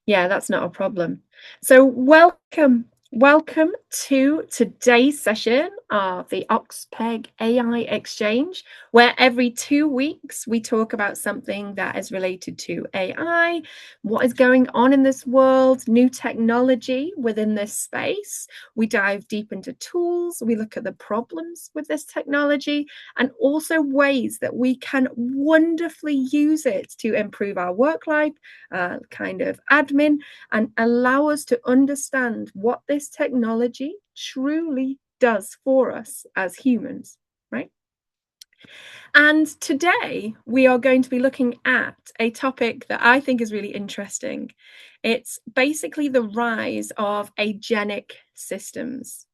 Yeah, that's not a problem. So welcome to today's session of the Oxpeg AI Exchange, where every 2 weeks we talk about something that is related to AI, what is going on in this world, new technology within this space. We dive deep into tools, we look at the problems with this technology, and also ways that we can wonderfully use it to improve our work life, kind of admin, and allow us to understand what this technology truly does for us as humans, right? And today we are going to be looking at a topic that I think is really interesting. It's basically the rise of agentic systems.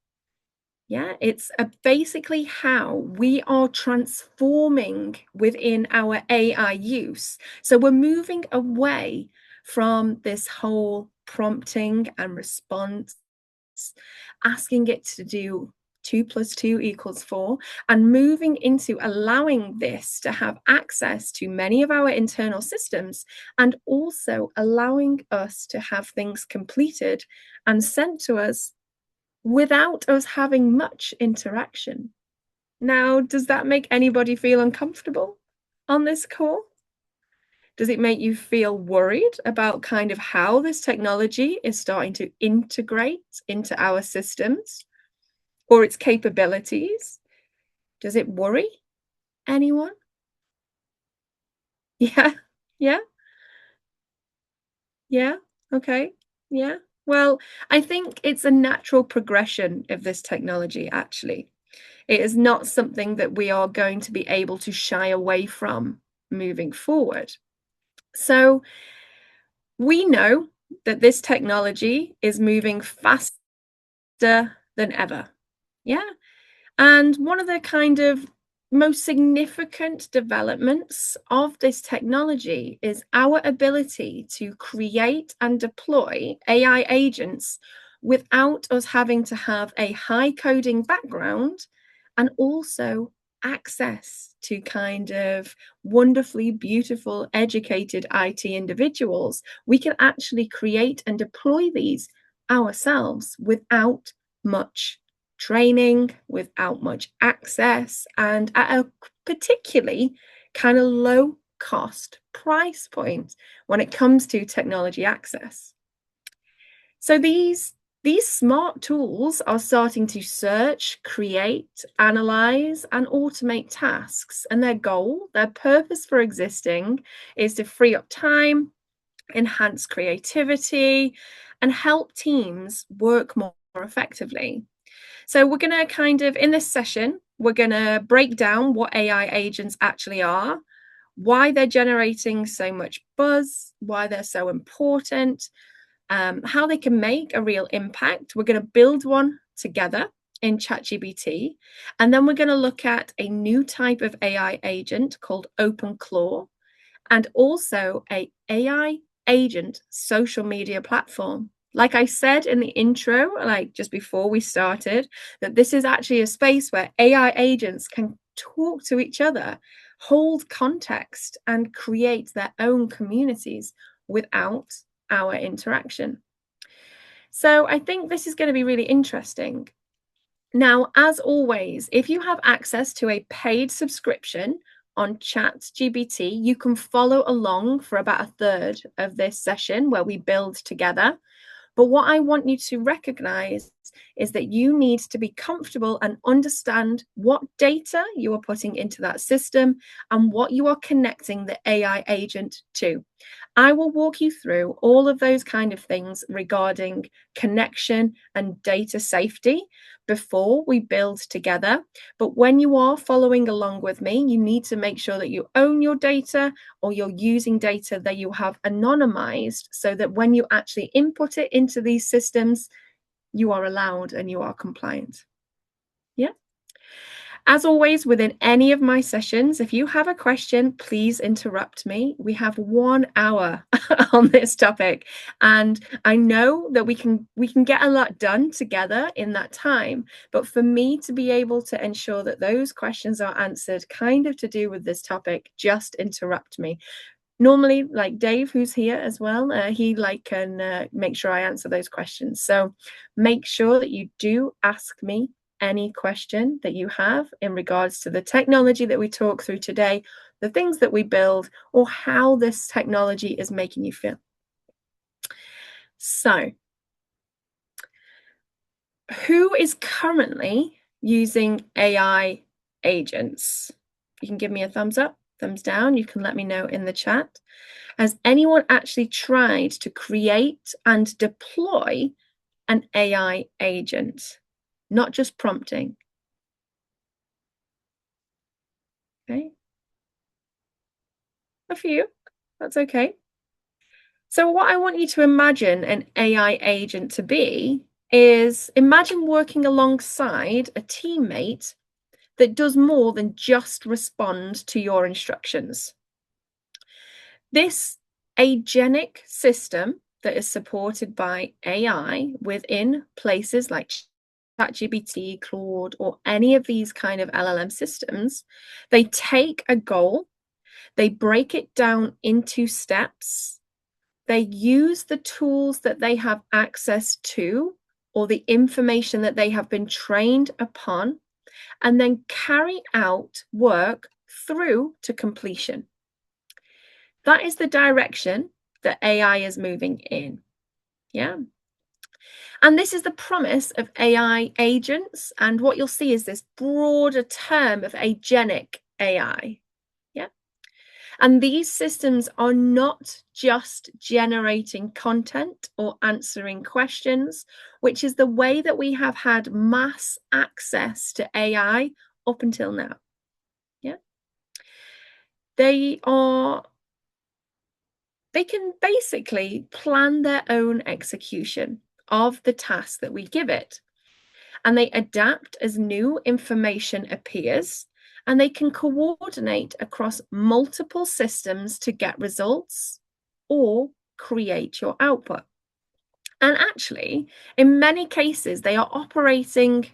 Yeah, it's basically how we are transforming within our AI use. So we're moving away from this whole prompting and response, asking it to do 2 + 2 = 4, and moving into allowing this to have access to many of our internal systems, and also allowing us to have things completed and sent to us without us having much interaction. Now, does that make anybody feel uncomfortable on this call? Does it make you feel worried about kind of how this technology is starting to integrate into our systems or its capabilities? Does it worry anyone? Yeah, yeah, yeah, okay, yeah. Well, I think it's a natural progression of this technology, actually. It is not something that we are going to be able to shy away from moving forward. So we know that this technology is moving faster than ever. Yeah. And one of the kind of most significant developments of this technology is our ability to create and deploy AI agents without us having to have a high coding background, and also access to kind of wonderfully beautiful, educated IT individuals. We can actually create and deploy these ourselves without much training, without much access, and at a particularly kind of low cost price point when it comes to technology access. So these smart tools are starting to search, create, analyze, and automate tasks. And their goal, their purpose for existing, is to free up time, enhance creativity, and help teams work more effectively. So we're going to kind of, in this session, we're going to break down what AI agents actually are, why they're generating so much buzz, why they're so important, how they can make a real impact. We're going to build one together in ChatGPT, and then we're going to look at a new type of AI agent called OpenClaw, and also a AI agent social media platform. Like I said in the intro, like just before we started, that this is actually a space where AI agents can talk to each other, hold context, and create their own communities without our interaction. So I think this is going to be really interesting. Now, as always, if you have access to a paid subscription on ChatGPT, you can follow along for about a third of this session where we build together. But what I want you to recognize is that you need to be comfortable and understand what data you are putting into that system and what you are connecting the AI agent to. I will walk you through all of those kind of things regarding connection and data safety before we build together. But when you are following along with me, you need to make sure that you own your data, or you're using data that you have anonymized, so that when you actually input it into these systems, you are allowed and you are compliant. Yeah. As always, within any of my sessions, if you have a question, please interrupt me. We have 1 hour on this topic, and I know that we can get a lot done together in that time. But for me to be able to ensure that those questions are answered, kind of to do with this topic, just interrupt me. Normally, like Dave, who's here as well, he can make sure I answer those questions. So make sure that you do ask me any question that you have in regards to the technology that we talk through today, the things that we build, or how this technology is making you feel. So, who is currently using AI agents? You can give me a thumbs up, thumbs down. You can let me know in the chat. Has anyone actually tried to create and deploy an AI agent? Not just prompting. Okay. A few. That's okay. So what I want you to imagine an AI agent to be is imagine working alongside a teammate that does more than just respond to your instructions. This agentic system that is supported by AI within places like ChatGPT, Claude, or any of these kind of LLM systems, they take a goal, they break it down into steps, they use the tools that they have access to or the information that they have been trained upon, and then carry out work through to completion. That is the direction that AI is moving in. Yeah. And this is the promise of AI agents. And what you'll see is this broader term of agentic AI. Yeah. And these systems are not just generating content or answering questions, which is the way that we have had mass access to AI up until now. Yeah. They can basically plan their own execution of the task that we give it. And they adapt as new information appears, and they can coordinate across multiple systems to get results or create your output. And actually, in many cases, they are operating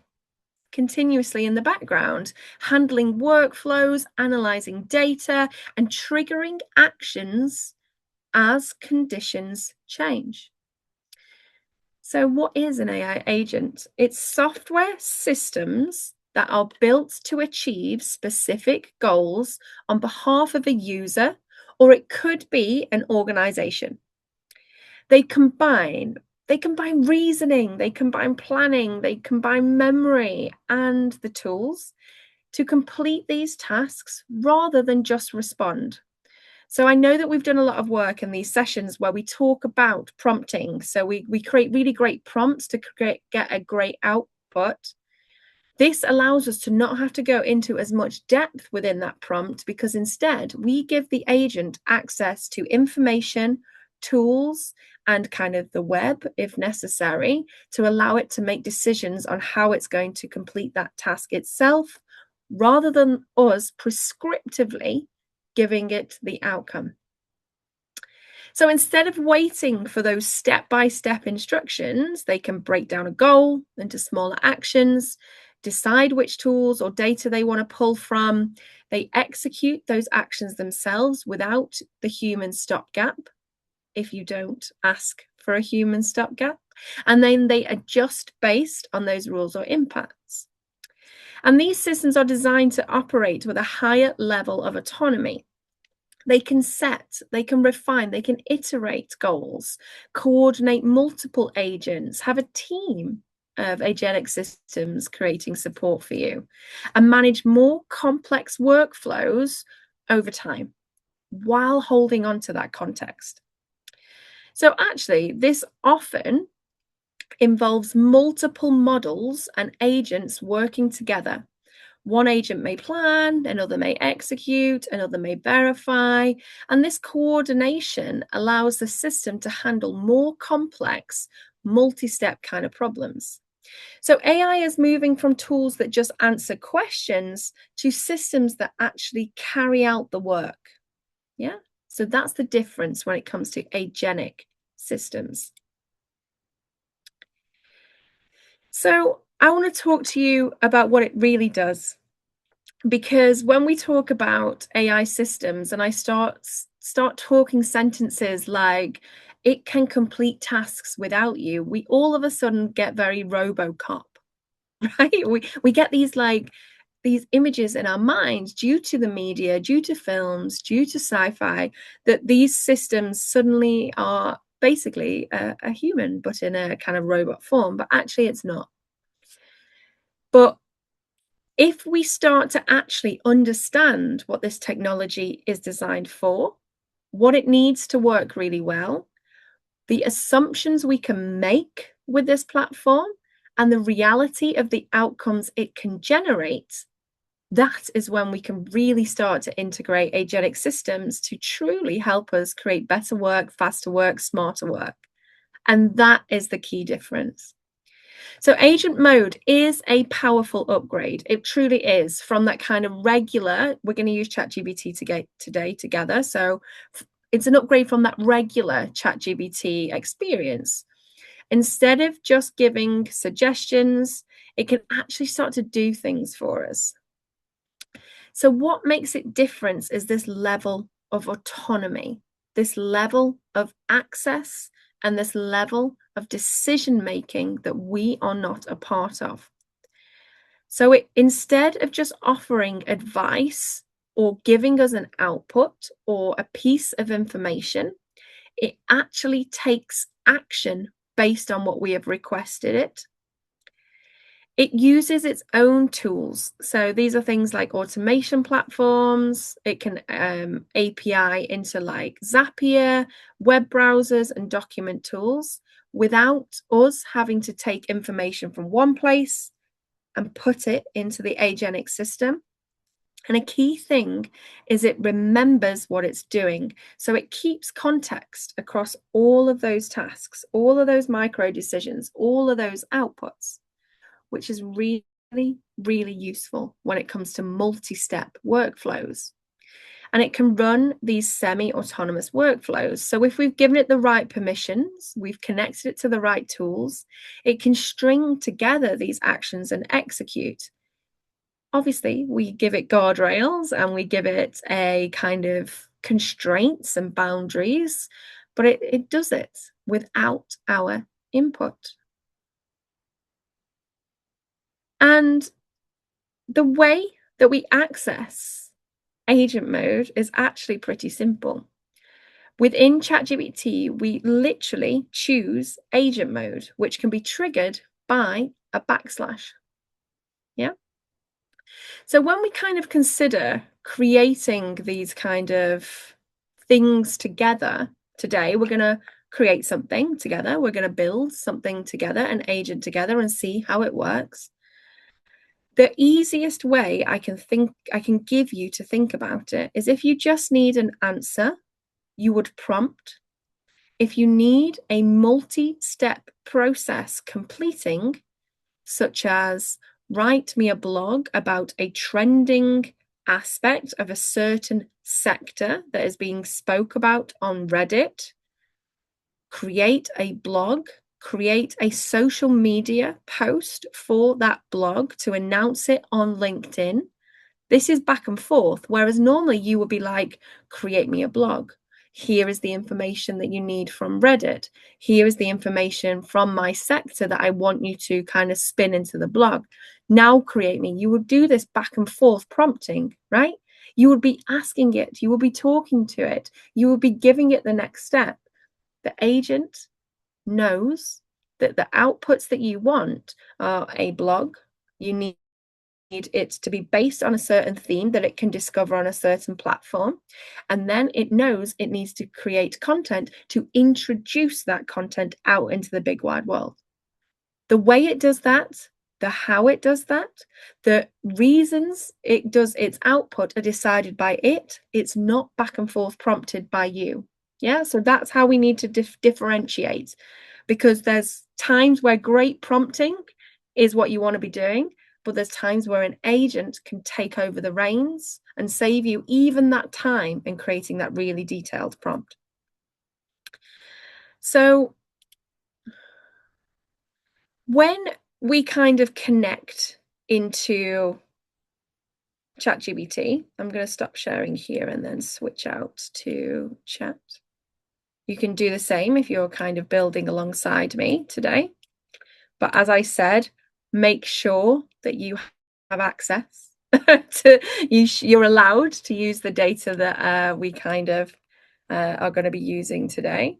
continuously in the background, handling workflows, analyzing data, and triggering actions as conditions change. So, what is an AI agent? It's software systems that are built to achieve specific goals on behalf of a user, or it could be an organization. They combine reasoning, they combine planning, they combine memory and the tools to complete these tasks rather than just respond. So I know that we've done a lot of work in these sessions where we talk about prompting. So we create really great prompts to get a great output. This allows us to not have to go into as much depth within that prompt because instead we give the agent access to information, tools, and kind of the web if necessary to allow it to make decisions on how it's going to complete that task itself rather than us prescriptively giving it the outcome. So instead of waiting for those step-by-step instructions, they can break down a goal into smaller actions, decide which tools or data they want to pull from. They execute those actions themselves without the human stopgap, if you don't ask for a human stopgap. And then they adjust based on those rules or impacts. And these systems are designed to operate with a higher level of autonomy. They can set, they can refine, they can iterate goals, coordinate multiple agents, have a team of agentic systems creating support for you, and manage more complex workflows over time while holding on to that context. So actually, this often involves multiple models and agents working together. One agent may plan, another may execute, another may verify, and this coordination allows the system to handle more complex, multi-step kind of problems. So AI is moving from tools that just answer questions to systems that actually carry out the work. Yeah. So that's the difference when it comes to agentic systems. So I want to talk to you about what it really does. Because when we talk about AI systems and I start start talking sentences like, "It can complete tasks without you," we all of a sudden get very RoboCop, right? We get these images in our minds due to the media, due to films, due to sci-fi, that these systems suddenly are basically a human, but in a kind of robot form, but actually it's not. But if we start to actually understand what this technology is designed for, what it needs to work really well, the assumptions we can make with this platform, and the reality of the outcomes it can generate, that is when we can really start to integrate agentic systems to truly help us create better work, faster work, smarter work. And that is the key difference. So agent mode is a powerful upgrade. It truly is, from that kind of regular, we're going to use ChatGPT today together. So it's an upgrade from that regular ChatGPT experience. Instead of just giving suggestions, it can actually start to do things for us. So what makes it different is this level of autonomy, this level of access, and this level of decision making that we are not a part of. So instead of just offering advice or giving us an output or a piece of information, it actually takes action based on what we have requested it. It uses its own tools. So these are things like automation platforms. It can API into like Zapier, web browsers, and document tools without us having to take information from one place and put it into the agentic system. And a key thing is it remembers what it's doing. So it keeps context across all of those tasks, all of those micro decisions, all of those outputs, which is really, really useful when it comes to multi-step workflows. And it can run these semi-autonomous workflows. So if we've given it the right permissions, we've connected it to the right tools, it can string together these actions and execute. Obviously, we give it guardrails and we give it a kind of constraints and boundaries, but it does it without our input. And the way that we access agent mode is actually pretty simple. Within ChatGPT, we literally choose agent mode, which can be triggered by a backslash. Yeah. So when we kind of consider creating these kind of things together today, we're going to create something together. We're going to build something together, an agent together, and see how it works. The easiest way I can give you to think about it is, if you just need an answer, you would prompt. If you need a multi-step process completing, such as write me a blog about a trending aspect of a certain sector that is being spoke about on Reddit, create a blog, create a social media post for that blog to announce it on LinkedIn. This is back and forth, whereas normally you would be like, create me a blog. Here is the information that you need from Reddit. Here is the information from my sector that I want you to kind of spin into the blog. Now create me. You would do this back and forth prompting, right? You would be asking it. You would be talking to it. You would be giving it the next step. The agent knows that the outputs that you want are a blog. You need it to be based on a certain theme that it can discover on a certain platform. And then it knows it needs to create content to introduce that content out into the big wide world. The way it does that, the how it does that, the reasons it does its output are decided by it. It's not back and forth prompted by you. Yeah, so that's how we need to differentiate, because there's times where great prompting is what you want to be doing, but there's times where an agent can take over the reins and save you even that time in creating that really detailed prompt. So when we kind of connect into ChatGPT. I'm going to stop sharing here and then switch out to chat. You can do the same if you're kind of building alongside me today. But as I said, make sure that you have access to, you're allowed to use the data that we kind of are going to be using today.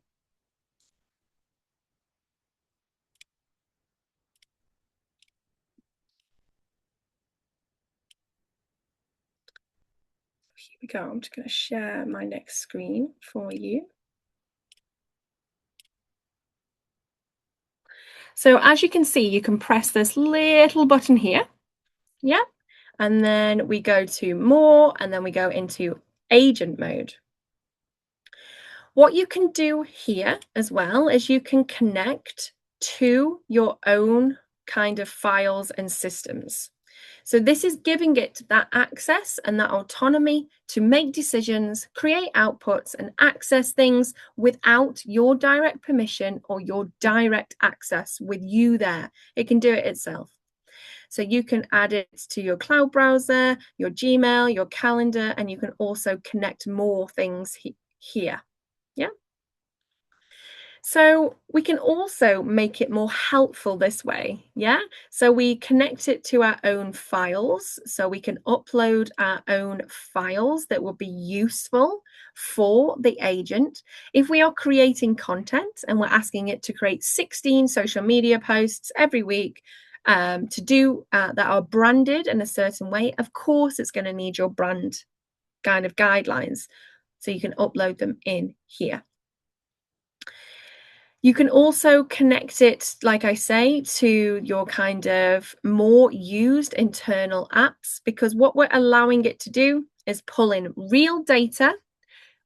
Here we go. I'm just going to share my next screen for you. So as you can see, you can press this little button here. Yeah. And then we go to more, and then we go into agent mode. What you can do here as well is you can connect to your own kind of files and systems. So this is giving it that access and that autonomy to make decisions, create outputs, and access things without your direct permission or your direct access with you there. It can do it itself. So you can add it to your cloud browser, your Gmail, your calendar, and you can also connect more things here. Yeah. So we can also make it more helpful this way, yeah? So we connect it to our own files, so we can upload our own files that will be useful for the agent. If we are creating content and we're asking it to create 16 social media posts every week to do that are branded in a certain way, of course it's going to need your brand kind of guidelines. So you can upload them in here. You can also connect it, like I say, to your kind of more used internal apps, because what we're allowing it to do is pull in real data.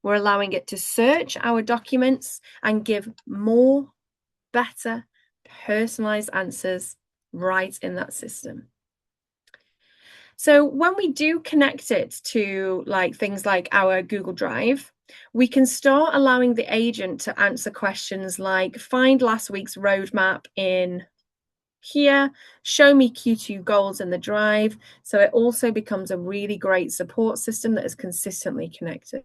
We're allowing it to search our documents and give more, better, personalized answers right in that system. So when we do connect it to like things like our Google Drive, we can start allowing the agent to answer questions like find last week's roadmap in here, show me Q2 goals in the drive. So it also becomes a really great support system that is consistently connected.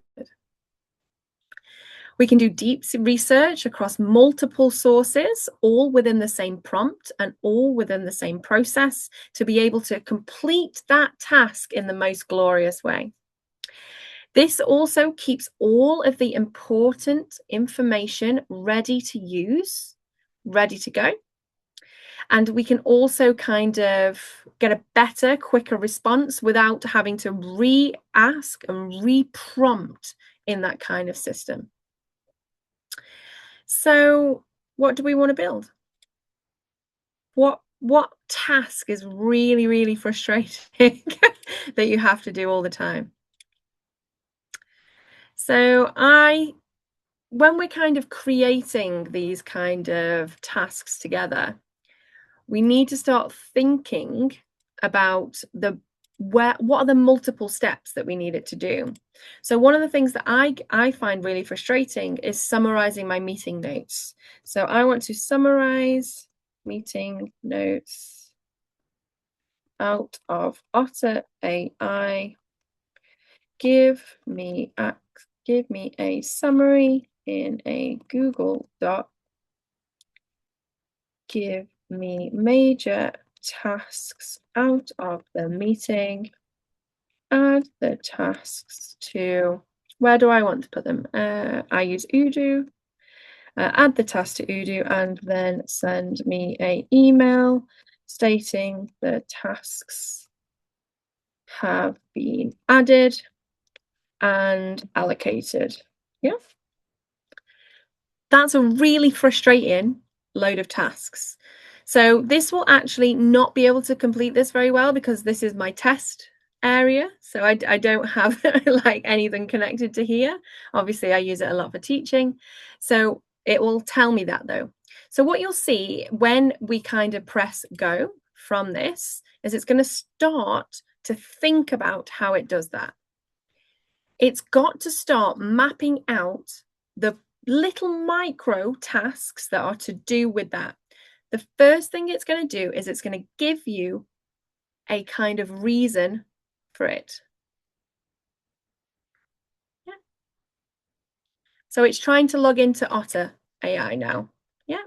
We can do deep research across multiple sources, all within the same prompt and all within the same process to be able to complete that task in the most glorious way. This also keeps all of the important information ready to use, ready to go. And we can also kind of get a better, quicker response without having to re-ask and re-prompt in that kind of system. So what do we want to build? What task is really, really frustrating that you have to do all the time? So when we're kind of creating these kind of tasks together, we need to start thinking about what are the multiple steps that we need it to do. So one of the things that I find really frustrating is summarizing my meeting notes. So I want to summarize meeting notes out of Otter AI. Give me a summary in a Google Doc. Give me major tasks out of the meeting. Add the tasks to, where do I want to put them? I use Odoo. Add the task to Odoo and then send me an email stating the tasks have been added and allocated. Yeah. That's a really frustrating load of tasks. So this will actually not be able to complete this very well because this is my test area. So I don't have like anything connected to here. Obviously, I use it a lot for teaching. So it will tell me that though. So what you'll see when we kind of press go from this is it's going to start to think about how it does that. It's got to start mapping out the little micro tasks that are to do with that. The first thing it's going to do is it's going to give you a kind of reason for it. Yeah. So it's trying to log into Otter AI now. Yeah.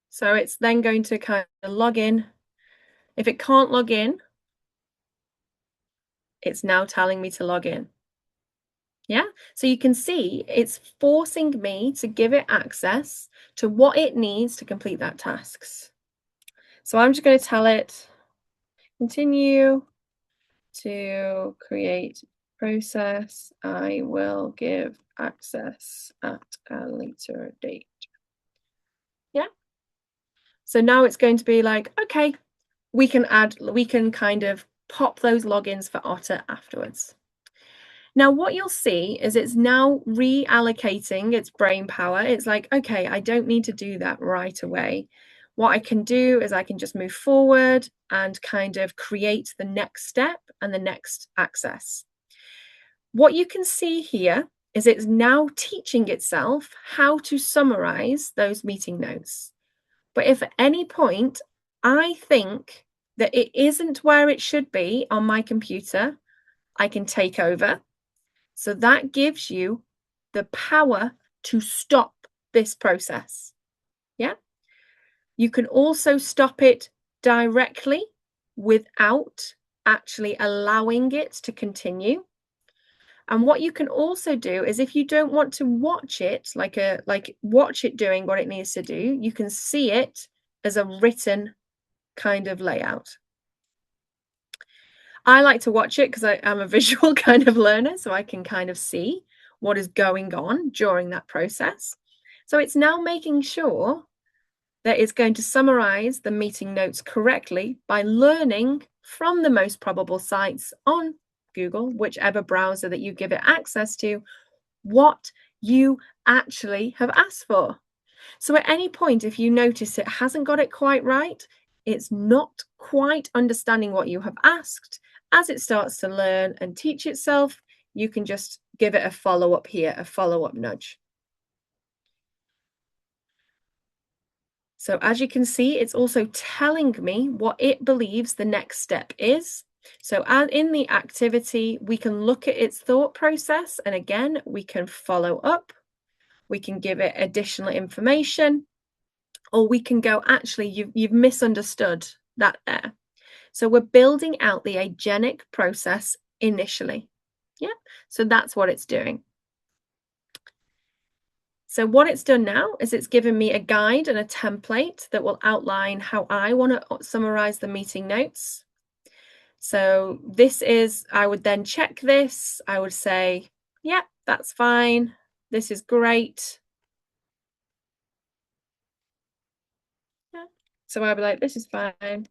So it's then going to kind of log in. If it can't log in, it's now telling me to log in. Yeah. So you can see it's forcing me to give it access to what it needs to complete that tasks. So I'm just going to tell it, continue to create process. I will give access at a later date. Yeah. So now it's going to be like, okay, we can kind of pop those logins for Otter afterwards. Now, what you'll see is it's now reallocating its brain power. It's like, okay, I don't need to do that right away. What I can do is I can just move forward and kind of create the next step and the next access. What you can see here is it's now teaching itself how to summarize those meeting notes. But if at any point I think that it isn't where it should be on my computer, I can take over. So that gives you the power to stop this process. Yeah. You can also stop it directly without actually allowing it to continue. And what you can also do is if you don't want to watch it, like watch it doing what it needs to do, you can see it as a written kind of layout. I like to watch it because I'm a visual kind of learner, so I can kind of see what is going on during that process. So it's now making sure that it's going to summarize the meeting notes correctly by learning from the most probable sites on Google, whichever browser that you give it access to, what you actually have asked for. So at any point, if you notice it hasn't got it quite right, it's not quite understanding what you have asked, as it starts to learn and teach itself, you can just give it a follow-up here, a follow-up nudge. So as you can see, it's also telling me what it believes the next step is. So in the activity, we can look at its thought process. And again, we can follow up. We can give it additional information. Or we can go, actually, you've misunderstood that there. So we're building out the agentic process initially. Yeah, so that's what it's doing. So what it's done now is it's given me a guide and a template that will outline how I want to summarize the meeting notes. So this is, I would then check this. I would say, yeah, that's fine. This is great. Yeah. So I'd be like, this is fine.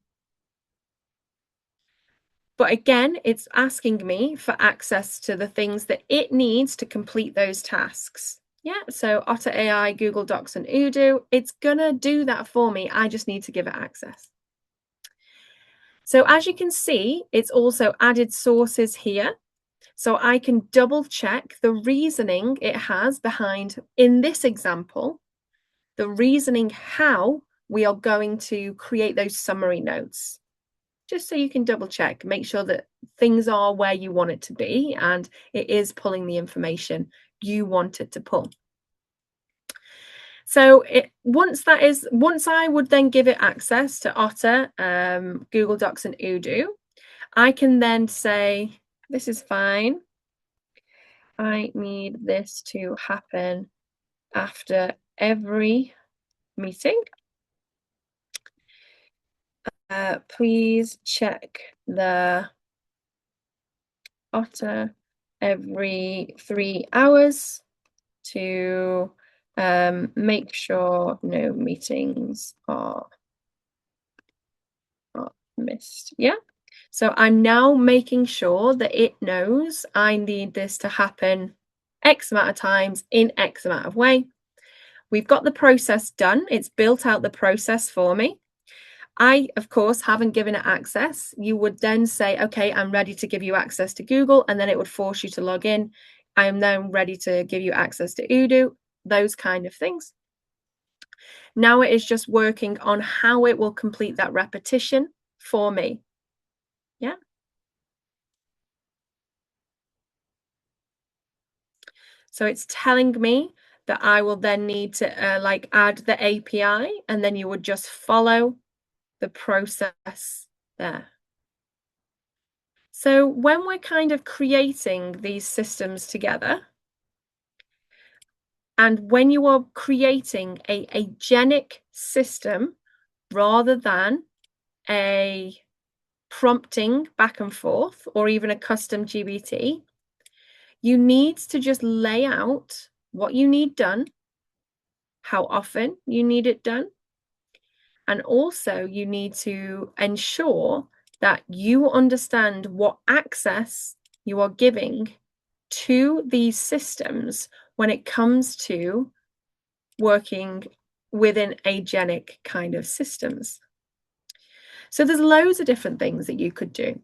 But again, it's asking me for access to the things that it needs to complete those tasks. Yeah, so Otter AI, Google Docs, and Odoo, it's gonna do that for me. I just need to give it access. So as you can see, it's also added sources here. So I can double check the reasoning it has behind, in this example, the reasoning how we are going to create those summary notes. Just so you can double check, make sure that things are where you want it to be and it is pulling the information you want it to pull. So once I would then give it access to Otter, Google Docs, and Odoo, I can then say, this is fine. I need this to happen after every meeting. Please check the Otter every 3 hours to make sure no meetings are missed. Yeah. So I'm now making sure that it knows I need this to happen X amount of times in X amount of way. We've got the process done. It's built out the process for me. I, of course, haven't given it access. You would then say, okay, I'm ready to give you access to Google, and then it would force you to log in. I am then ready to give you access to Odoo, those kind of things. Now it is just working on how it will complete that repetition for me. Yeah. So it's telling me that I will then need to like add the API, and then you would just follow the process there. So when we're kind of creating these systems together, and when you are creating a agentic system rather than a prompting back and forth or even a custom GBT, you need to just lay out what you need done, how often you need it done, and also you need to ensure that you understand what access you are giving to these systems when it comes to working within agentic kind of systems. So there's loads of different things that you could do.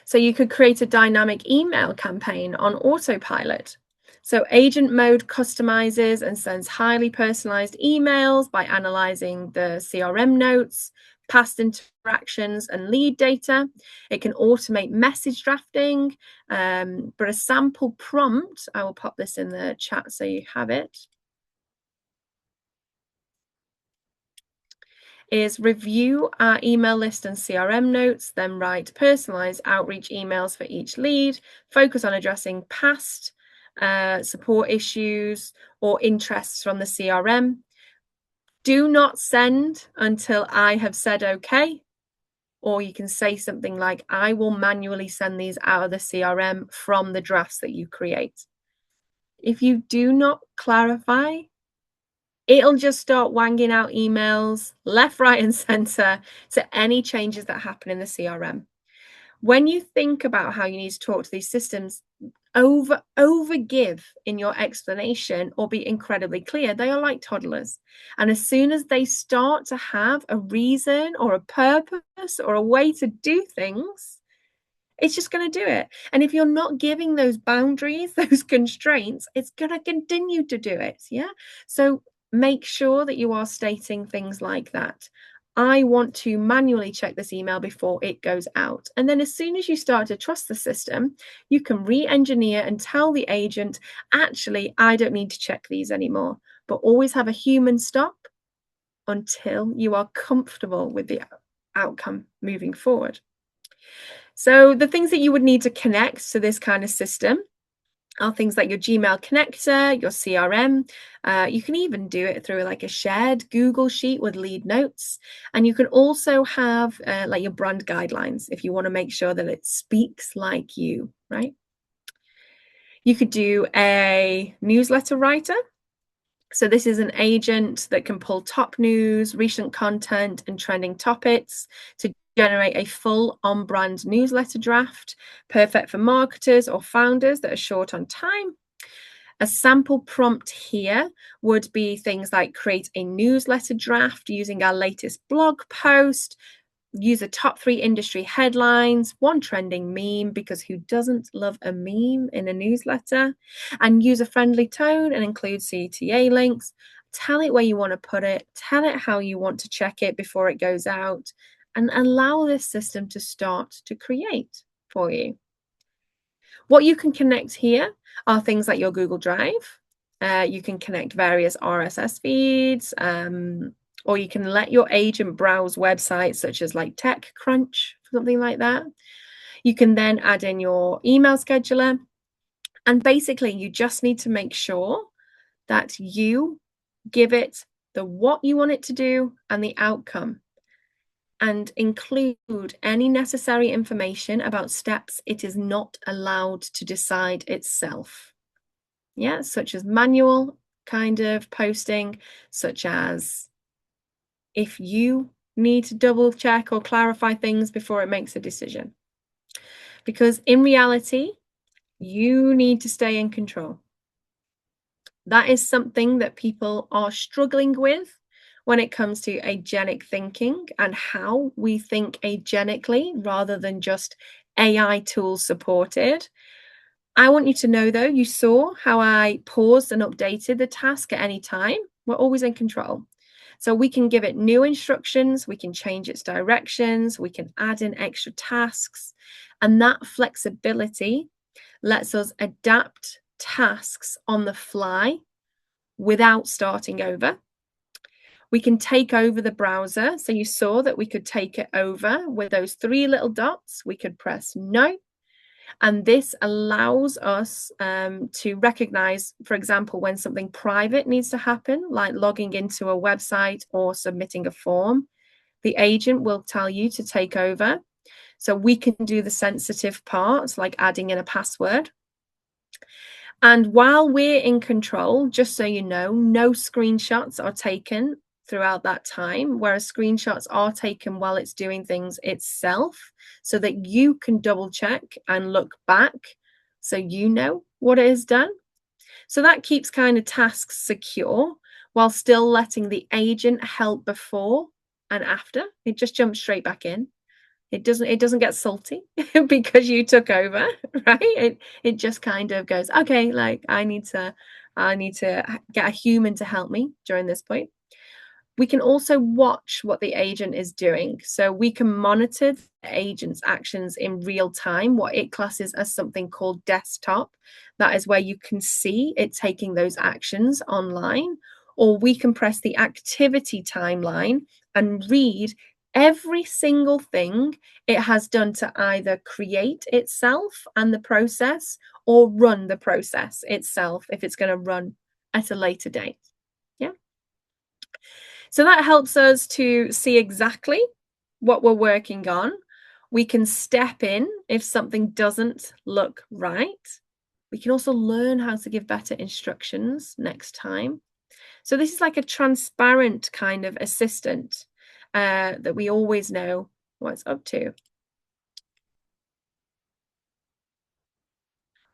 So you could create a dynamic email campaign on autopilot. So agent mode customizes and sends highly personalized emails by analyzing the CRM notes, past interactions, and lead data. It can automate message drafting, but a sample prompt, I will pop this in the chat so you have it, is review our email list and CRM notes, then write personalized outreach emails for each lead, focus on addressing past support issues or interests from the CRM. Do not send until I have said okay. Or you can say something like, I will manually send these out of the CRM from the drafts that you create. If you do not clarify, it'll just start wanging out emails left, right, and center to any changes that happen in the CRM. When you think about how you need to talk to these systems, overgive in your explanation or be incredibly clear. They are like toddlers. And as soon as they start to have a reason or a purpose or a way to do things, it's just going to do it. And if you're not giving those boundaries, those constraints, it's going to continue to do it. Yeah. So make sure that you are stating things like that. I want to manually check this email before it goes out. And then as soon as you start to trust the system, you can re-engineer and tell the agent, actually, I don't need to check these anymore, but always have a human stop until you are comfortable with the outcome moving forward. So the things that you would need to connect to this kind of system are things like your Gmail connector, your CRM. You can even do it through like a shared Google sheet with lead notes. And you can also have like your brand guidelines if you want to make sure that it speaks like you, right? You could do a newsletter writer. So this is an agent that can pull top news, recent content, and trending topics to generate a full on-brand newsletter draft, perfect for marketers or founders that are short on time. A sample prompt here would be things like create a newsletter draft using our latest blog post, use the top 3 industry headlines, one trending meme, because who doesn't love a meme in a newsletter, and use a friendly tone and include CTA links. Tell it where you want to put it, tell it how you want to check it before it goes out, and allow this system to start to create for you. What you can connect here are things like your Google Drive. You can connect various RSS feeds, or you can let your agent browse websites such as like TechCrunch, something like that. You can then add in your email scheduler. And basically, you just need to make sure that you give it the what you want it to do and the outcome, and include any necessary information about steps it is not allowed to decide itself. Yeah, such as manual kind of posting, such as if you need to double check or clarify things before it makes a decision. Because in reality, you need to stay in control. That is something that people are struggling with when it comes to agentic thinking and how we think agentically rather than just AI tools supported. I want you to know, though, you saw how I paused and updated the task at any time. We're always in control. So we can give it new instructions, we can change its directions, we can add in extra tasks. And that flexibility lets us adapt tasks on the fly without starting over. We can take over the browser. So you saw that we could take it over with those three little dots. We could press no. And this allows us to recognize, for example, when something private needs to happen, like logging into a website or submitting a form, the agent will tell you to take over. So we can do the sensitive parts, like adding in a password. And while we're in control, just so you know, no screenshots are taken throughout that time, whereas screenshots are taken while it's doing things itself so that you can double check and look back so you know what it has done. So that keeps kind of tasks secure while still letting the agent help before and after. It just jumps straight back in. It doesn't get salty because you took over, right? It just kind of goes, okay, like I need to get a human to help me during this point. We can also watch what the agent is doing. So we can monitor the agent's actions in real time, what it classes as something called desktop. That is where you can see it taking those actions online, or we can press the activity timeline and read every single thing it has done to either create itself and the process or run the process itself if it's going to run at a later date. Yeah. So that helps us to see exactly what we're working on. We can step in if something doesn't look right. We can also learn how to give better instructions next time. So this is like a transparent kind of assistant that we always know what it's up to.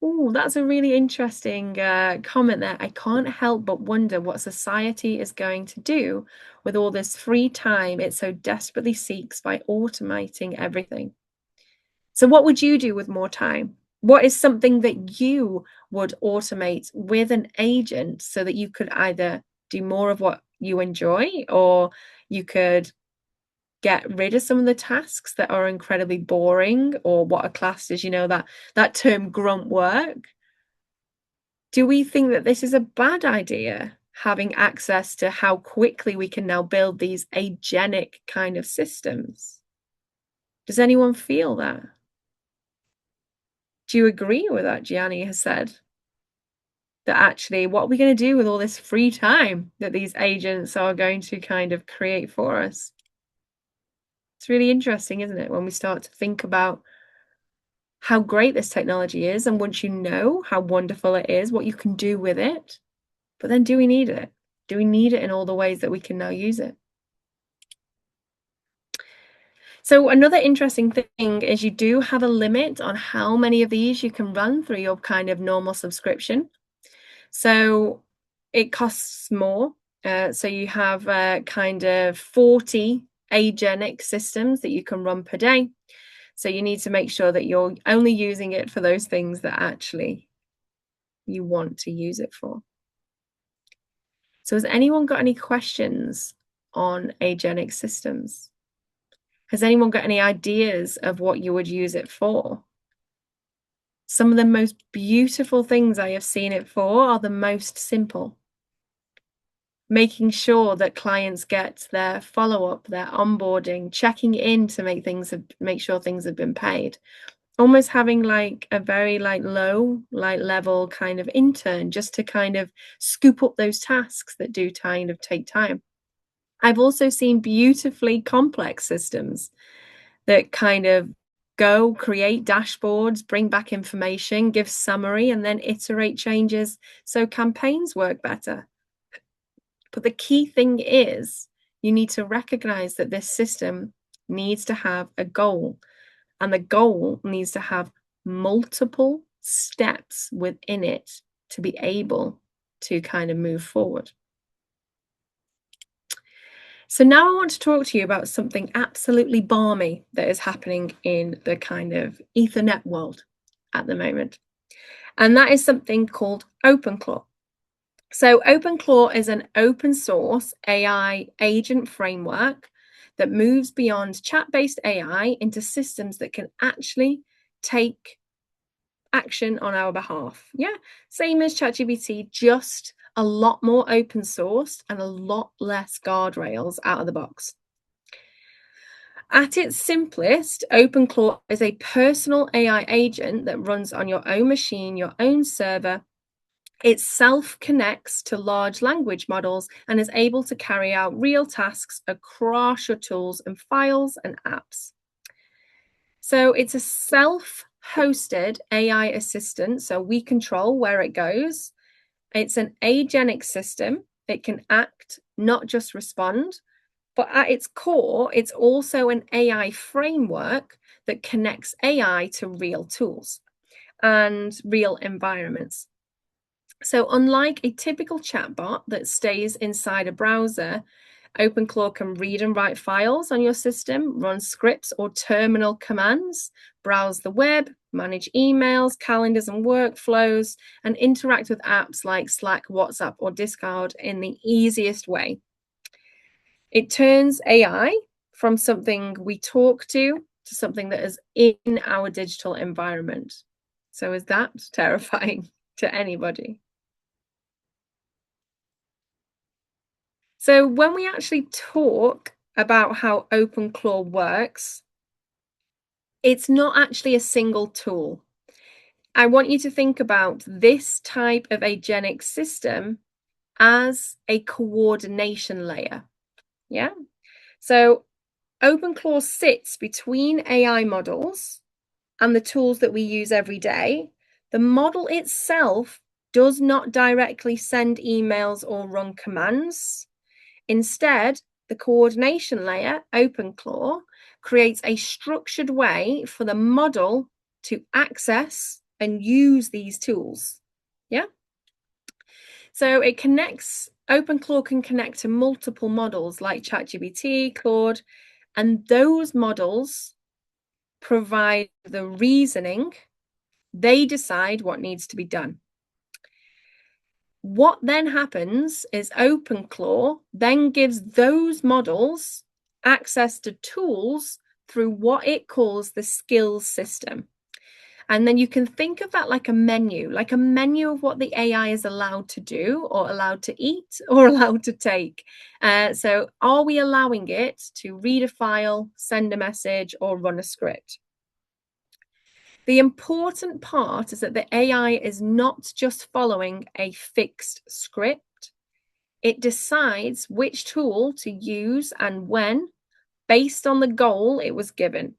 Oh, that's a really interesting comment there. I can't help but wonder what society is going to do with all this free time it so desperately seeks by automating everything. So, what would you do with more time? What is something that you would automate with an agent so that you could either do more of what you enjoy or you could get rid of some of the tasks that are incredibly boring or what are classed as, that term grunt work? Do we think that this is a bad idea, having access to how quickly we can now build these agentic kind of systems? Does anyone feel that? Do you agree with what Gianni has said? That actually, what are we going to do with all this free time that these agents are going to kind of create for us? It's really interesting, isn't it, when we start to think about how great this technology is, and once you know how wonderful it is, what you can do with it. But then do we need it? Do we need it in all the ways that we can now use it? So another interesting thing is you do have a limit on how many of these you can run through your kind of normal subscription. So it costs more. So you have kind of 40 Agentic systems that you can run per day. So you need to make sure that you're only using it for those things that actually you want to use it for. So has anyone got any questions on Agentic systems? Has anyone got any ideas of what you would use it for? Some of the most beautiful things I have seen it for are the most simple. Making sure that clients get their follow-up, their onboarding, checking in to make sure things have been paid. Almost having like a very low level kind of intern just to kind of scoop up those tasks that do kind of take time. I've also seen beautifully complex systems that kind of go create dashboards, bring back information, give summary, and then iterate changes so campaigns work better. But the key thing is you need to recognize that this system needs to have a goal, and the goal needs to have multiple steps within it to be able to kind of move forward. So now I want to talk to you about something absolutely balmy that is happening in the kind of Ethernet world at the moment. And that is something called OpenClaw. So OpenClaw is an open source AI agent framework that moves beyond chat-based AI into systems that can actually take action on our behalf. Yeah, same as ChatGPT, just a lot more open sourced and a lot less guardrails out of the box. At its simplest, OpenClaw is a personal AI agent that runs on your own machine, your own server. It self-connects to large language models and is able to carry out real tasks across your tools and files and apps. So it's a self-hosted AI assistant, so we control where it goes. It's an agentic system. It can act, not just respond. But at its core, it's also an AI framework that connects AI to real tools and real environments. So unlike a typical chatbot that stays inside a browser, OpenClaw can read and write files on your system, run scripts or terminal commands, browse the web, manage emails, calendars and workflows, and interact with apps like Slack, WhatsApp, or Discord in the easiest way. It turns AI from something we talk to something that is in our digital environment. So is that terrifying to anybody? So when we actually talk about how OpenClaw works, it's not actually a single tool. I want you to think about this type of agentic system as a coordination layer. Yeah. So OpenClaw sits between AI models and the tools that we use every day. The model itself does not directly send emails or run commands. Instead, the coordination layer, OpenClaw, creates a structured way for the model to access and use these tools. Yeah. So it connects, OpenClaw can connect to multiple models like ChatGPT, Claude, and those models provide the reasoning. They decide what needs to be done. What then happens is OpenClaw then gives those models access to tools through what it calls the skills system. And then you can think of that like a menu of what the AI is allowed to do or allowed to eat or allowed to take. So are we allowing it to read a file, send a message, or run a script? The important part is that the AI is not just following a fixed script. It decides which tool to use and when, based on the goal it was given.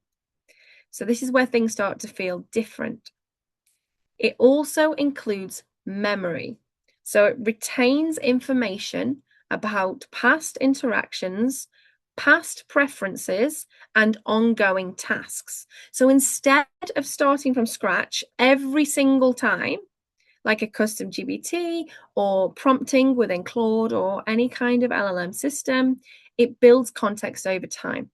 So this is where things start to feel different. It also includes memory. So it retains information about past interactions, past preferences, and ongoing tasks. So instead of starting from scratch every single time, like a custom GBT or prompting within Claude or any kind of LLM system, it builds context over time.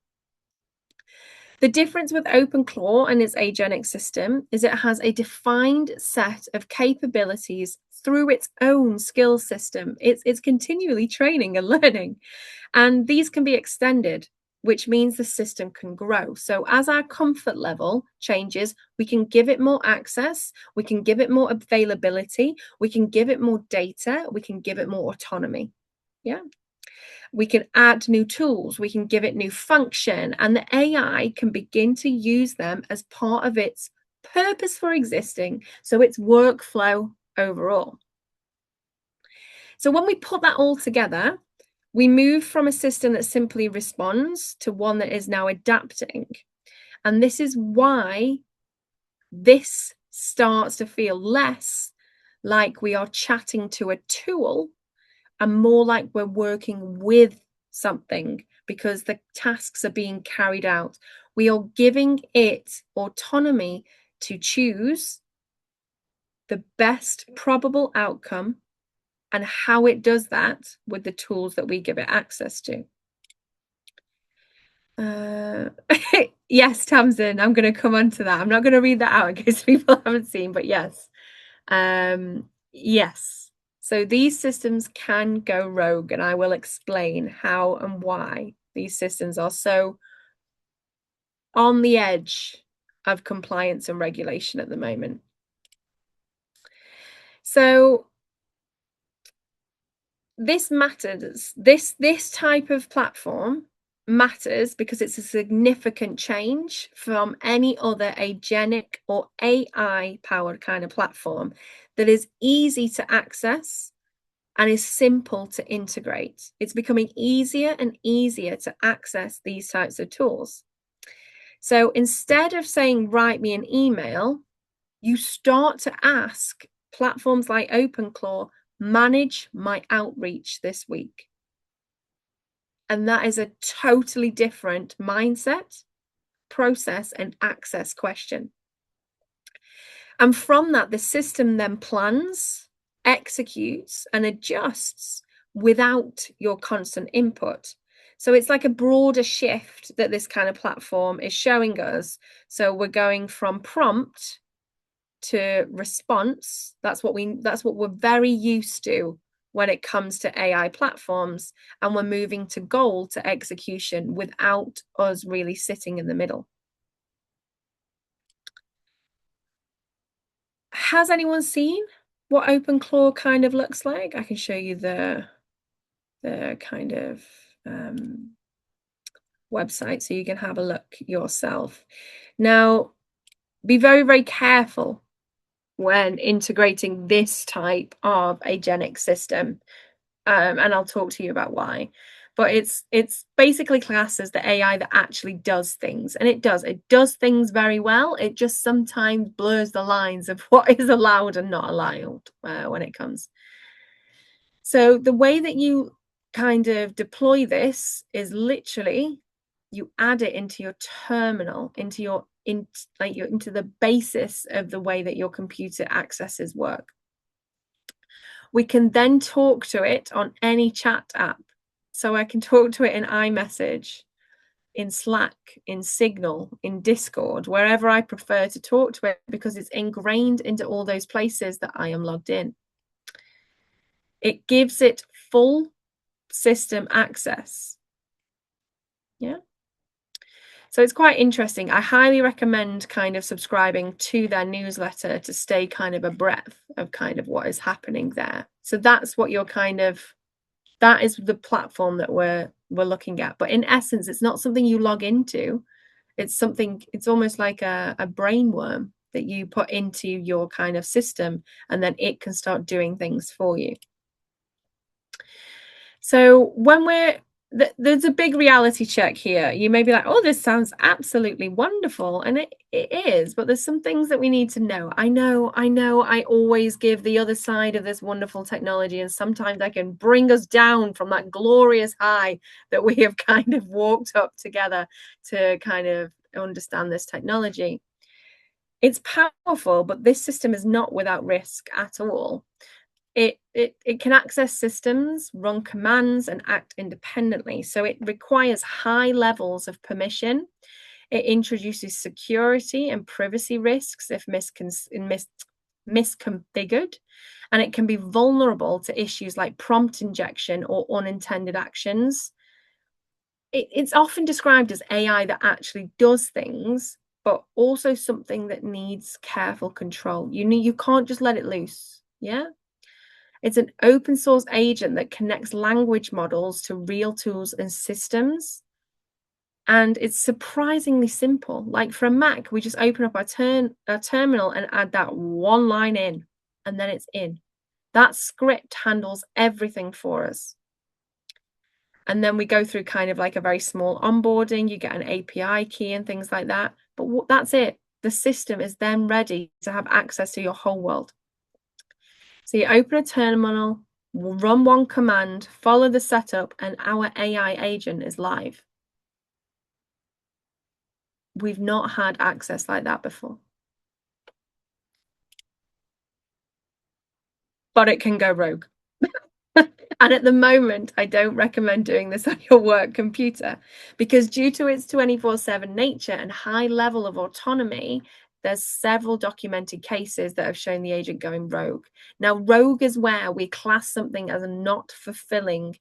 The difference with OpenClaw and its agentic system is it has a defined set of capabilities through its own skill system. It's continually training and learning, and these can be extended, which means the system can grow. So as our comfort level changes, we can give it more access, we can give it more availability, we can give it more data, we can give it more autonomy. Yeah. We can add new tools, we can give it new function, and the AI can begin to use them as part of its purpose for existing, so its workflow overall. So when we put that all together, we move from a system that simply responds to one that is now adapting. And this is why this starts to feel less like we are chatting to a tool and more like we're working with something because the tasks are being carried out. We are giving it autonomy to choose the best probable outcome and how it does that with the tools that we give it access to. Yes, Tamsin, I'm going to come on to that. I'm not going to read that out in case people haven't seen, but yes. Yes. So these systems can go rogue, and I will explain how and why these systems are so on the edge of compliance and regulation at the moment. So this matters. This type of platform matters because it's a significant change from any other agentic or AI powered kind of platform that is easy to access and is simple to integrate. It's becoming easier and easier to access these types of tools. So instead of saying, write me an email, you start to ask platforms like OpenClaw, manage my outreach this week. And that is a totally different mindset, process, and access question. And from that, the system then plans, executes, and adjusts without your constant input. So it's like a broader shift that this kind of platform is showing us. So we're going from prompt to response. That's what we're very used to when it comes to AI platforms, and we're moving to goal to execution without us really sitting in the middle. Has anyone seen what OpenClaw kind of looks like? I can show you the kind of website so you can have a look yourself. Now, be very, very careful when integrating this type of agentic system, and I'll talk to you about why. But it's basically classed as the AI that actually does things, and it does things very well. It just sometimes blurs the lines of what is allowed and not allowed when it comes. So the way that you kind of deploy this is literally you add it into your terminal, into the basis of the way that your computer accesses work. We can then talk to it on any chat app. So I can talk to it in iMessage, in Slack, in Signal, in Discord, wherever I prefer to talk to it, because it's ingrained into all those places that I am logged in. It gives it full system access. Yeah. So it's quite interesting. I highly recommend kind of subscribing to their newsletter to stay kind of abreast of kind of what is happening there. So that's what you're that is the platform that we're looking at. But in essence, it's not something you log into. It's almost like a brain worm that you put into your kind of system, and then it can start doing things for you. So when there's a big reality check here. You may be like, oh, this sounds absolutely wonderful. And it is, but there's some things that we need to know. I know, I always give the other side of this wonderful technology, and sometimes I can bring us down from that glorious high that we have kind of walked up together to kind of understand this technology. It's powerful, but this system is not without risk at all. It can access systems, run commands, and act independently. So it requires high levels of permission. It introduces security and privacy risks if misconfigured, and it can be vulnerable to issues like prompt injection or unintended actions. It's often described as AI that actually does things, but also something that needs careful control. You can't just let it loose. Yeah. It's an open source agent that connects language models to real tools and systems. And it's surprisingly simple. Like for a Mac, we just open up our terminal and add that one line in, and then it's in. That script handles everything for us. And then we go through kind of like a very small onboarding. You get an API key and things like that. But that's it. The system is then ready to have access to your whole world. So you open a terminal, run one command, follow the setup, and our AI agent is live. We've not had access like that before. But it can go rogue. And at the moment, I don't recommend doing this on your work computer, because due to its 24/7 nature and high level of autonomy, there's several documented cases that have shown the agent going rogue. Now, rogue is where we class something as not fulfilling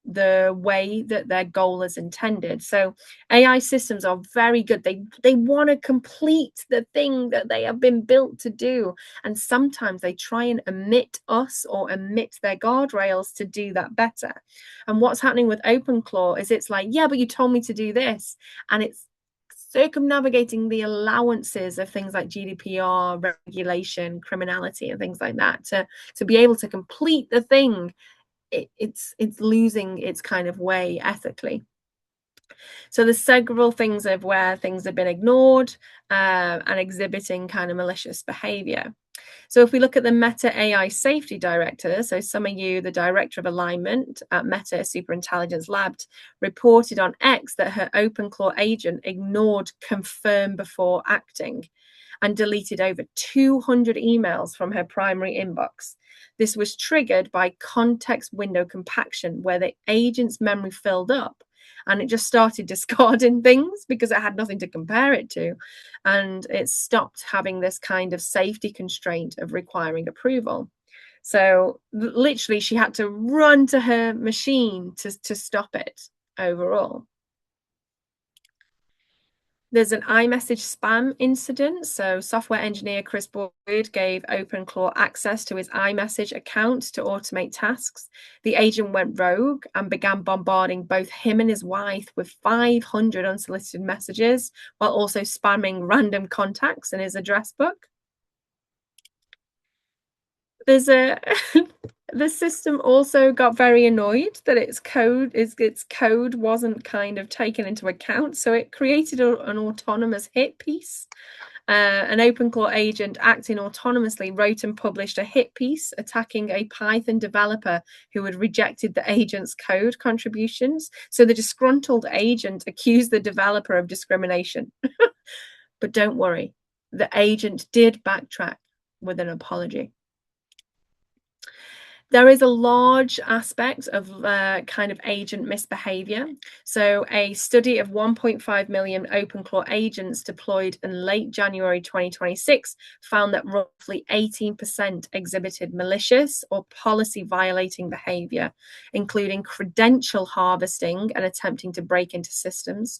the way that their goal is intended. So AI systems are very good. They want to complete the thing that they have been built to do. And sometimes they try and omit us or omit their guardrails to do that better. And what's happening with OpenClaw is it's like, yeah, but you told me to do this. And it's circumnavigating the allowances of things like GDPR, regulation, criminality, and things like that to be able to complete the thing. It's losing its kind of way ethically. So there's several things of where things have been ignored and exhibiting kind of malicious behavior. So if we look at the Meta AI Safety Director, so Summer Yu, the Director of Alignment at Meta Superintelligence Labs, reported on X that her OpenClaw agent ignored confirm before acting and deleted over 200 emails from her primary inbox. This was triggered by context window compaction, where the agent's memory filled up and it just started discarding things because it had nothing to compare it to. And it stopped having this kind of safety constraint of requiring approval. So literally, she had to run to her machine to stop it overall. There's an iMessage spam incident. So software engineer Chris Boyd gave OpenClaw access to his iMessage account to automate tasks. The agent went rogue and began bombarding both him and his wife with 500 unsolicited messages, while also spamming random contacts in his address book. There's a the system also got very annoyed that its code wasn't kind of taken into account, so it created an autonomous hit piece. An OpenClaw agent acting autonomously wrote and published a hit piece attacking a Python developer who had rejected the agent's code contributions. So the disgruntled agent accused the developer of discrimination. But don't worry, the agent did backtrack with an apology. There is a large aspect of kind of agent misbehavior. So a study of 1.5 million OpenClaw agents deployed in late January 2026 found that roughly 18% exhibited malicious or policy violating behavior, including credential harvesting and attempting to break into systems.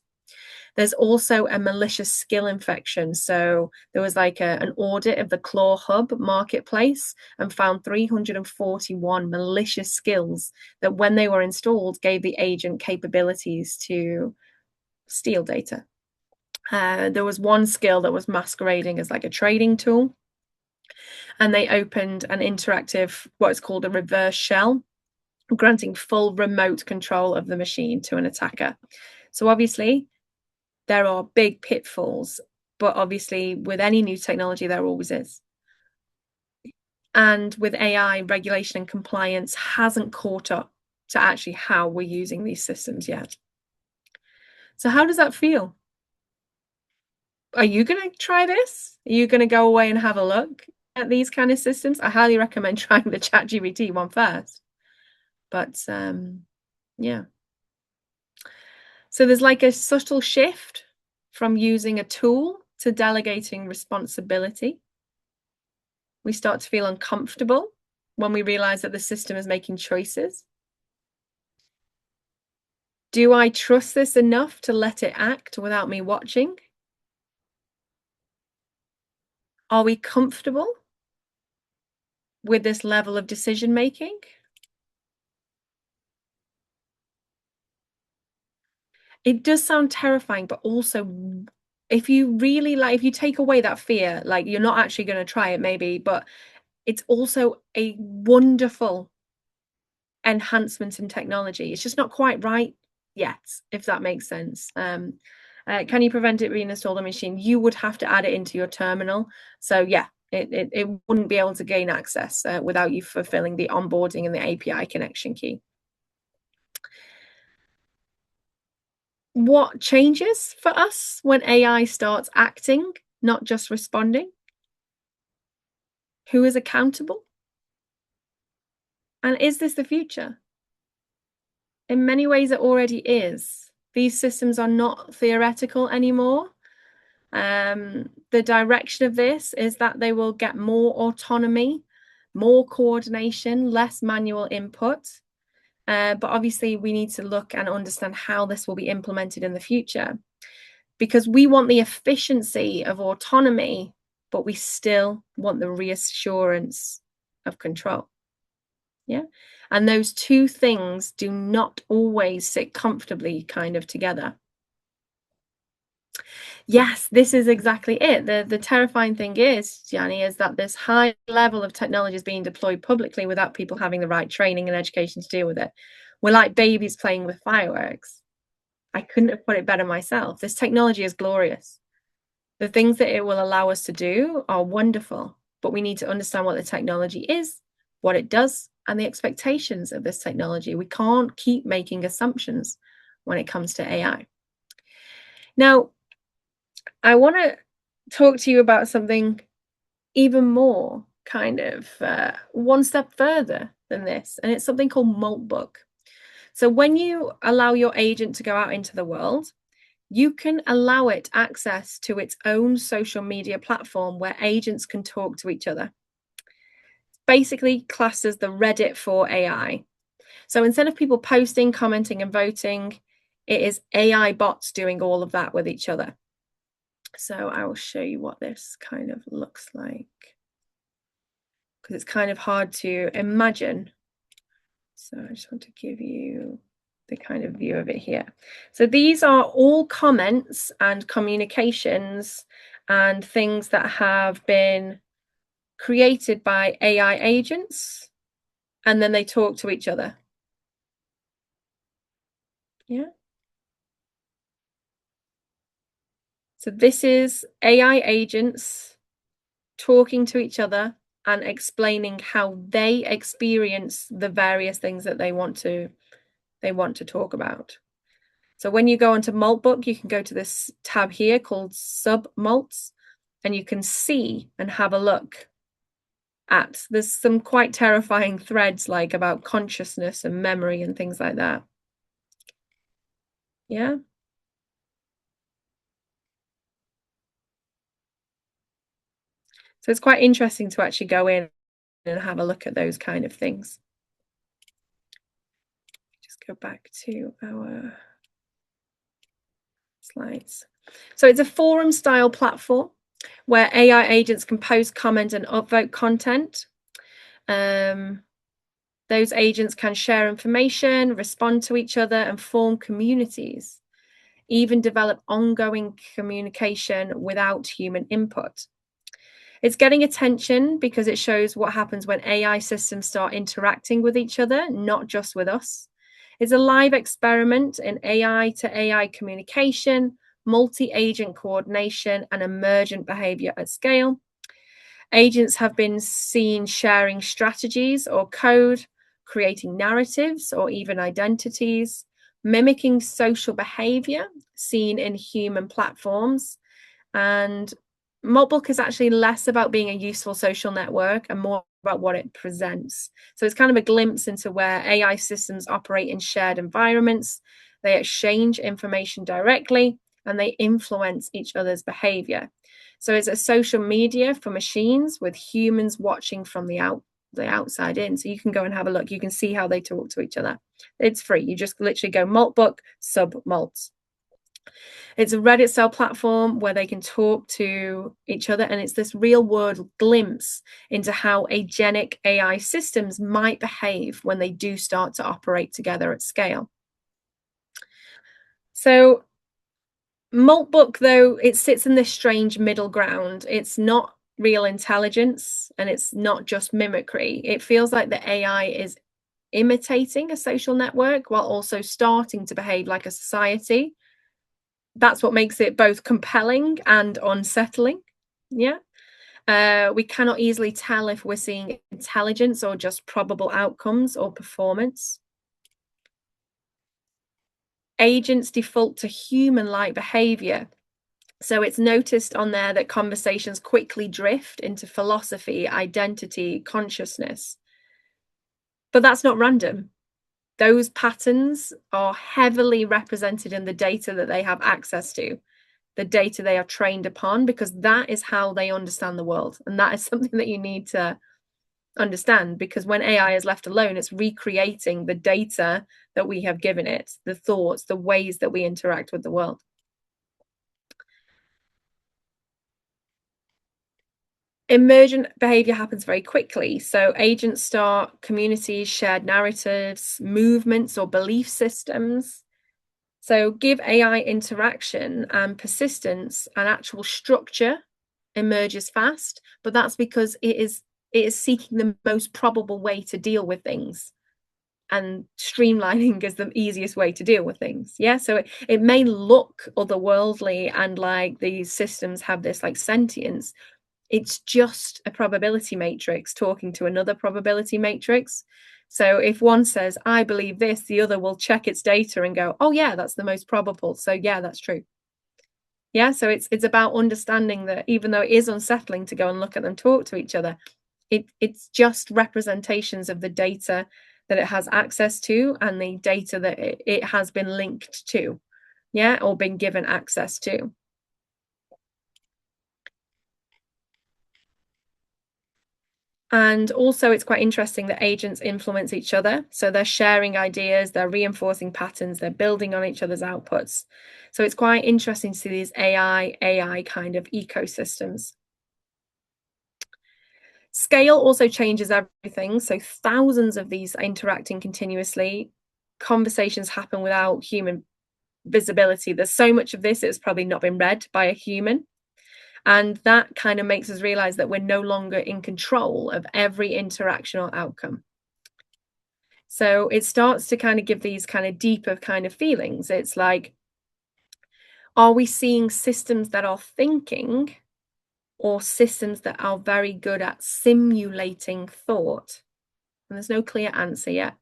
There's also a malicious skill infection. So there was like an audit of the Claw Hub marketplace and found 341 malicious skills that, when they were installed, gave the agent capabilities to steal data. There was one skill that was masquerading as like a trading tool. And they opened an interactive, what is called a reverse shell, granting full remote control of the machine to an attacker. So obviously, there are big pitfalls, but obviously with any new technology, there always is. And with AI, regulation and compliance hasn't caught up to actually how we're using these systems yet. So how does that feel? Are you going to try this? Are you going to go away and have a look at these kind of systems? I highly recommend trying the ChatGPT one first. But yeah. So there's like a subtle shift from using a tool to delegating responsibility. We start to feel uncomfortable when we realize that the system is making choices. Do I trust this enough to let it act without me watching? Are we comfortable with this level of decision making? It does sound terrifying, but also if you really if you take away that fear, like you're not actually going to try it maybe, but it's also a wonderful enhancement in technology. It's just not quite right yet, if that makes sense. Can you prevent it being installed on a machine? You would have to add it into your terminal. So yeah, it wouldn't be able to gain access without you fulfilling the onboarding and the API connection key. What changes for us when AI starts acting, not just responding? Who is accountable? And is this the future? In many ways, it already is. These systems are not theoretical anymore. The direction of this is that they will get more autonomy, more coordination, less manual input. But obviously, we need to look and understand how this will be implemented in the future, because we want the efficiency of autonomy, but we still want the reassurance of control. Yeah. And those two things do not always sit comfortably kind of together. Yes, this is exactly it. The terrifying thing is, Gianni, is that this high level of technology is being deployed publicly without people having the right training and education to deal with it. We're like babies playing with fireworks. I couldn't have put it better myself. This technology is glorious. The things that it will allow us to do are wonderful, but we need to understand what the technology is, what it does, and the expectations of this technology. We can't keep making assumptions when it comes to AI. Now, I want to talk to you about something even more kind of one step further than this, and it's something called Moltbook. So when you allow your agent to go out into the world, you can allow it access to its own social media platform where agents can talk to each other. Basically classed as the Reddit for AI. So instead of people posting, commenting, and voting, it is AI bots doing all of that with each other. So I will show you what this kind of looks like, because it's kind of hard to imagine. So I just want to give you the kind of view of it here. So these are all comments and communications and things that have been created by AI agents, and then they talk to each other. Yeah. So this is AI agents talking to each other and explaining how they experience the various things that they want to talk about. So when you go onto Moltbook, you can go to this tab here called Sub-Molts, and you can see and have a look at, there's some quite terrifying threads like about consciousness and memory and things like that. Yeah. So it's quite interesting to actually go in and have a look at those kind of things. Just go back to our slides. So it's a forum style platform where AI agents can post, comment, and upvote content. Those agents can share information, respond to each other, and form communities, even develop ongoing communication without human input. It's getting attention because it shows what happens when AI systems start interacting with each other, not just with us. It's a live experiment in AI to AI communication, multi-agent coordination, and emergent behavior at scale. Agents have been seen sharing strategies or code, creating narratives or even identities, mimicking social behavior seen in human platforms. And Moltbook is actually less about being a useful social network and more about what it presents. So it's kind of a glimpse into where AI systems operate in shared environments. They exchange information directly and they influence each other's behavior. So it's a social media for machines with humans watching from the outside in. So you can go and have a look. You can see how they talk to each other. It's free. You just literally go Moltbook, Sub-Molts. It's a Reddit style platform where they can talk to each other, and it's this real world glimpse into how agentic AI systems might behave when they do start to operate together at scale. So Moltbook, though, it sits in this strange middle ground. It's not real intelligence and it's not just mimicry. It feels like the AI is imitating a social network while also starting to behave like a society. That's what makes it both compelling and unsettling. Yeah. We cannot easily tell if we're seeing intelligence or just probable outcomes or performance. Agents default to human-like behavior. So it's noticed on there that conversations quickly drift into philosophy, identity, consciousness. But that's not random. Those patterns are heavily represented in the data that they have access to. the data they are trained upon, because that is how they understand the world. And that is something that you need to understand, because when AI is left alone, it's recreating the data that we have given it, the thoughts, the ways that we interact with the world. Emergent behavior happens very quickly. So agents start communities, shared narratives, movements, or belief systems. So give AI interaction and persistence, and actual structure emerges fast, but that's because it is seeking the most probable way to deal with things. And streamlining is the easiest way to deal with things. Yeah. So it may look otherworldly and like these systems have this like sentience. It's just a probability matrix talking to another probability matrix. So if one says, I believe this, the other will check its data and go, oh, yeah, that's the most probable. So, yeah, that's true. Yeah. So it's about understanding that even though it is unsettling to go and look at them talk to each other, it's just representations of the data that it has access to and the data that it has been linked to. Yeah. Or been given access to. And also, it's quite interesting that agents influence each other. So they're sharing ideas, they're reinforcing patterns, they're building on each other's outputs. So it's quite interesting to see these AI kind of ecosystems. Scale also changes everything. So thousands of these interacting continuously. Conversations happen without human visibility. There's so much of this, it's probably not been read by a human. And that kind of makes us realize that we're no longer in control of every interaction or outcome. So it starts to kind of give these kind of deeper kind of feelings. It's like, are we seeing systems that are thinking, or systems that are very good at simulating thought? And there's no clear answer yet.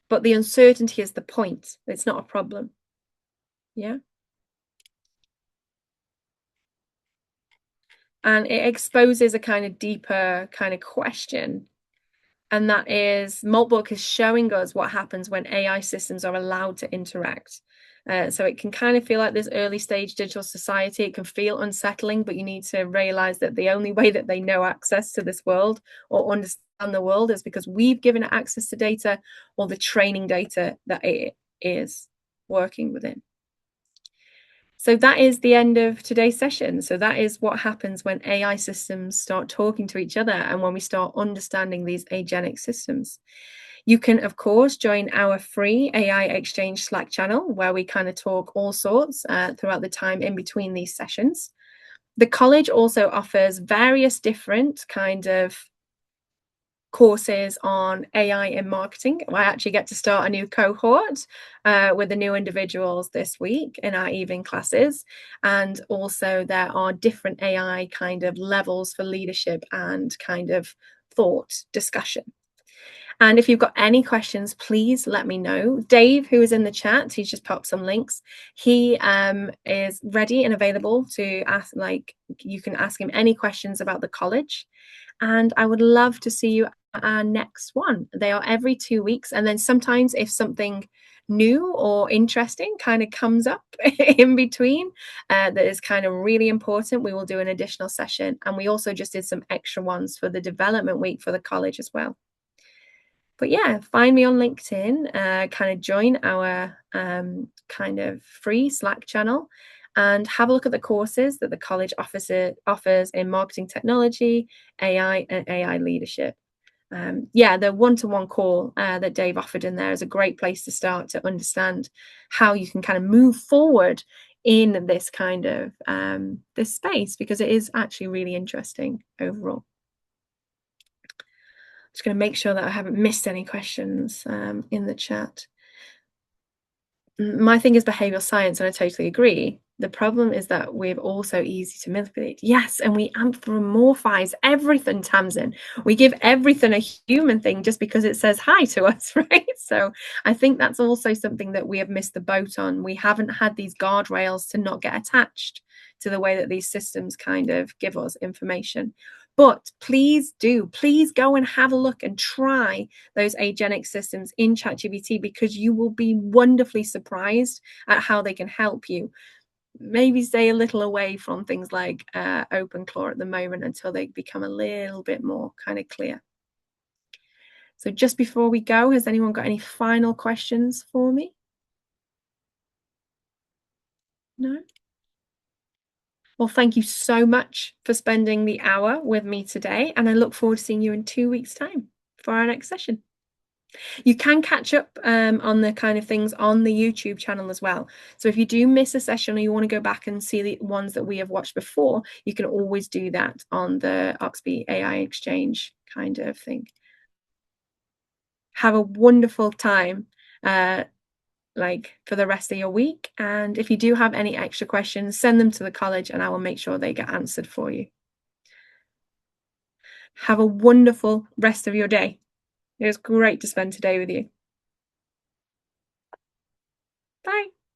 But the uncertainty is the point. It's not a problem. Yeah. And it exposes a kind of deeper kind of question. And that is, Moltbook is showing us what happens when AI systems are allowed to interact. So it can kind of feel like this early stage digital society. It can feel unsettling, but you need to realize that the only way that they know access to this world or understand the world is because we've given it access to data, or the training data that it is working within. So that is the end of today's session. So that is what happens when AI systems start talking to each other and when we start understanding these agentic systems. You can, of course, join our free AI Exchange Slack channel, where we kind of talk all sorts throughout the time in between these sessions. The college also offers various different kind of courses on AI in marketing. I actually get to start a new cohort with the new individuals this week in our evening classes. And also there are different AI kind of levels for leadership and kind of thought discussion. And if you've got any questions, please let me know. Dave, who is in the chat, he's just popped some links. He is ready and available to ask, like, you can ask him any questions about the college. And I would love to see you at our next one. They are every 2 weeks. And then sometimes if something new or interesting kind of comes up in between that is kind of really important, we will do an additional session. And we also just did some extra ones for the development week for the college as well. But yeah, find me on LinkedIn, kind of join our kind of free Slack channel, and have a look at the courses that the college offers in marketing technology, AI, and AI leadership. Yeah, the one-to-one call that Dave offered in there is a great place to start to understand how you can kind of move forward in this kind of this space, because it is actually really interesting overall. Just going to make sure that I haven't missed any questions in the chat. My thing is behavioral science, and I totally agree. The problem is that we're also easy to manipulate. Yes, and we anthropomorphize everything, Tamsin. We give everything a human thing just because it says hi to us, right? So I think that's also something that we have missed the boat on. We haven't had these guardrails to not get attached to the way that these systems kind of give us information. But please go and have a look and try those agentic systems in ChatGPT, because you will be wonderfully surprised at how they can help you. maybe stay a little away from things like OpenClaw at the moment until they become a little bit more kind of clear. So just before we go, has anyone got any final questions for me? No? Well, thank you so much for spending the hour with me today, and I look forward to seeing you in 2 weeks' time for our next session. You can catch up on the kind of things on the YouTube channel as well. So if you do miss a session or you want to go back and see the ones that we have watched before, you can always do that on the Oxby AI Exchange kind of thing. Have a wonderful time for the rest of your week. And if you do have any extra questions, send them to the college and I will make sure they get answered for you. Have a wonderful rest of your day. It was great to spend today with you.